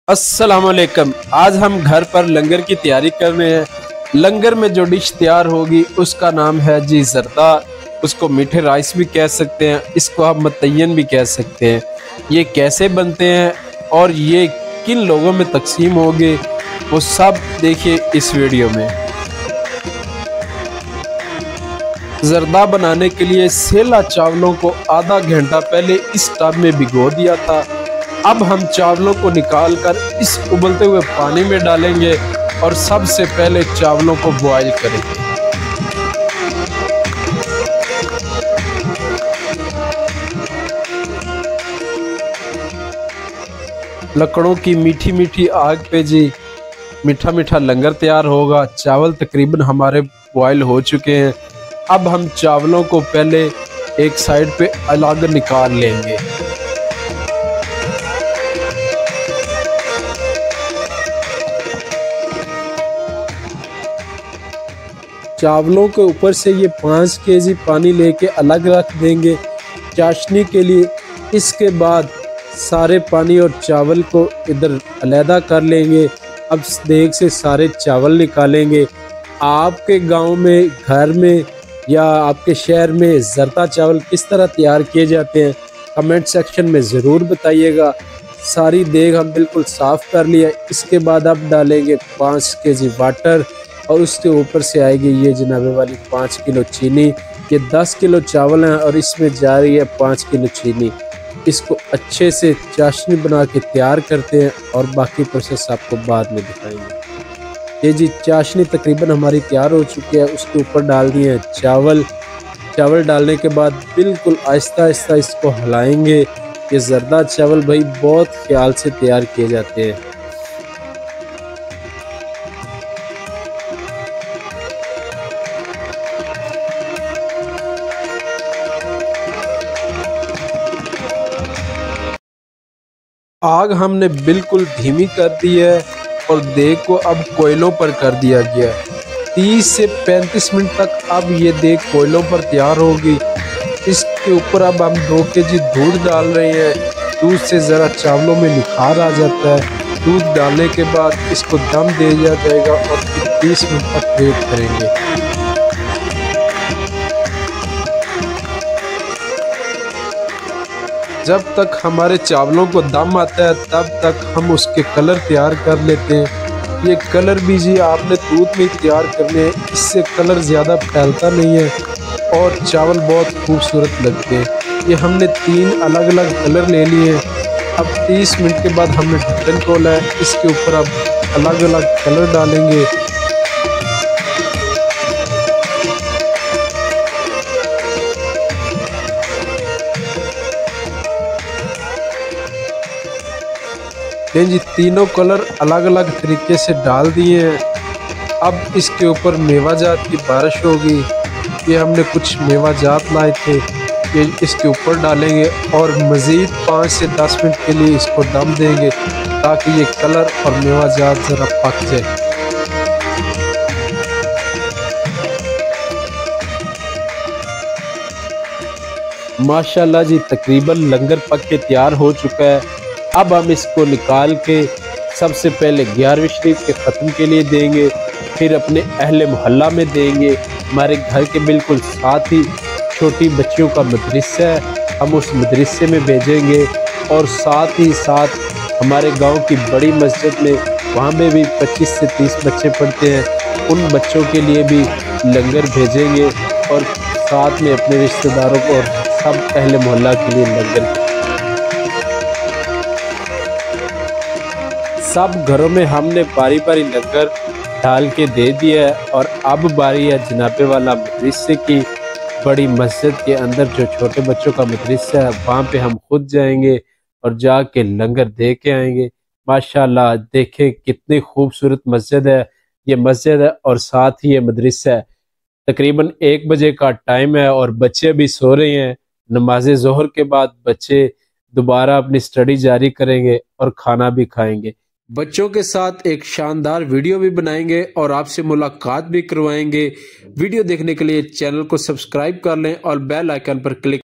अस्सलामुअलैकुम। आज हम घर पर लंगर की तैयारी कर रहे हैं। लंगर में जो डिश तैयार होगी उसका नाम है जी जर्दा। उसको मीठे राइस भी कह सकते हैं, इसको आप मतयन भी कह सकते हैं। ये कैसे बनते हैं और ये किन लोगों में तकसीम होंगे वो सब देखिए इस वीडियो में। जर्दा बनाने के लिए सेला चावलों को आधा घंटा पहले इस टब में भिगो दिया था। अब हम चावलों को निकालकर इस उबलते हुए पानी में डालेंगे और सबसे पहले चावलों को बॉईल करेंगे। लकड़ों की मीठी मीठी आग पे जी मीठा मीठा लंगर तैयार होगा। चावल तकरीबन हमारे बॉईल हो चुके हैं। अब हम चावलों को पहले एक साइड पे अलग निकाल लेंगे। चावलों के ऊपर से ये 5 केजी पानी लेके अलग रख देंगे चाशनी के लिए। इसके बाद सारे पानी और चावल को इधर अलहदा कर लेंगे। अब देग से सारे चावल निकालेंगे। आपके गांव में, घर में या आपके शहर में जर्दा चावल किस तरह तैयार किए जाते हैं कमेंट सेक्शन में ज़रूर बताइएगा। सारी देग हम बिल्कुल साफ़ कर लिया। इसके बाद अब डालेंगे 5 केजी वाटर और उसके ऊपर से आएगी ये जनाबे वाली 5 किलो चीनी। ये 10 किलो चावल हैं और इसमें जा रही है 5 किलो चीनी। इसको अच्छे से चाशनी बना के तैयार करते हैं और बाकी प्रोसेस आपको बाद में दिखाएंगे। ये जी चाशनी तकरीबन हमारी तैयार हो चुकी है। उसके ऊपर डाल दिए हैं चावल। चावल डालने के बाद बिल्कुल आहिस्ता आहिस्ता इसको हिलाएंगे। ये जर्दा चावल भाई बहुत ख्याल से तैयार किए जाते हैं। आग हमने बिल्कुल धीमी कर दी है और देग को अब कोयलों पर कर दिया गया है। 30 से 35 मिनट तक अब ये देग कोयलों पर तैयार होगी। इसके ऊपर अब हम 2 केजी दूध डाल रहे हैं। दूध से ज़रा चावलों में निखार आ जाता है। दूध डालने के बाद इसको दम दे दिया जाएगा और 30 मिनट तक वेट करेंगे। जब तक हमारे चावलों को दम आता है तब तक हम उसके कलर तैयार कर लेते हैं। ये कलर भी जी आपने दूध में तैयार करने हैं, इससे कलर ज़्यादा फैलता नहीं है और चावल बहुत खूबसूरत लगते हैं। ये हमने 3 अलग अलग कलर ले लिए हैं। अब 30 मिनट के बाद हमने ढक्कन खोला है। इसके ऊपर अब अलग अलग कलर डालेंगे। जी तीनों कलर अलग अलग तरीके से डाल दिए हैं। अब इसके ऊपर मेवा जात की बारिश होगी। ये हमने कुछ मेवा जात लाए थे, ये इसके ऊपर डालेंगे और मज़ीद 5 से 10 मिनट के लिए इसको दम देंगे ताकि ये कलर और मेवा जात ज़रा पक जाए। माशाल्लाह जी तकरीबन लंगर पक के तैयार हो चुका है। अब हम इसको निकाल के सबसे पहले 11वीं शरीफ के ख़त्म के लिए देंगे, फिर अपने अहले मोहल्ला में देंगे। हमारे घर के बिल्कुल साथ ही छोटी बच्चियों का मदरसा है, हम उस मदरसे में भेजेंगे। और साथ ही साथ हमारे गांव की बड़ी मस्जिद में, वहाँ में भी 25 से 30 बच्चे पढ़ते हैं, उन बच्चों के लिए भी लंगर भेजेंगे और साथ में अपने रिश्तेदारों को और सब अहले मोहल्ला के लिए लंगर। सब घरों में हमने बारी बारी लंगर डाल के दे दिया है और अब बारी है जनाबे वाला मदरसे की। बड़ी मस्जिद के अंदर जो छोटे बच्चों का मदरसा है वहाँ पे हम खुद जाएंगे और जाके लंगर दे के आएंगे। माशाल्लाह देखें कितनी खूबसूरत मस्जिद है। ये मस्जिद है और साथ ही ये मदरसा है। तकरीबन 1 बजे का टाइम है और बच्चे भी सो रहे हैं। नमाज ज़ोहर के बाद बच्चे दोबारा अपनी स्टडी जारी करेंगे और खाना भी खाएंगे। बच्चों के साथ एक शानदार वीडियो भी बनाएंगे और आपसे मुलाकात भी करवाएंगे। वीडियो देखने के लिए चैनल को सब्सक्राइब कर लें और बेल आइकन पर क्लिक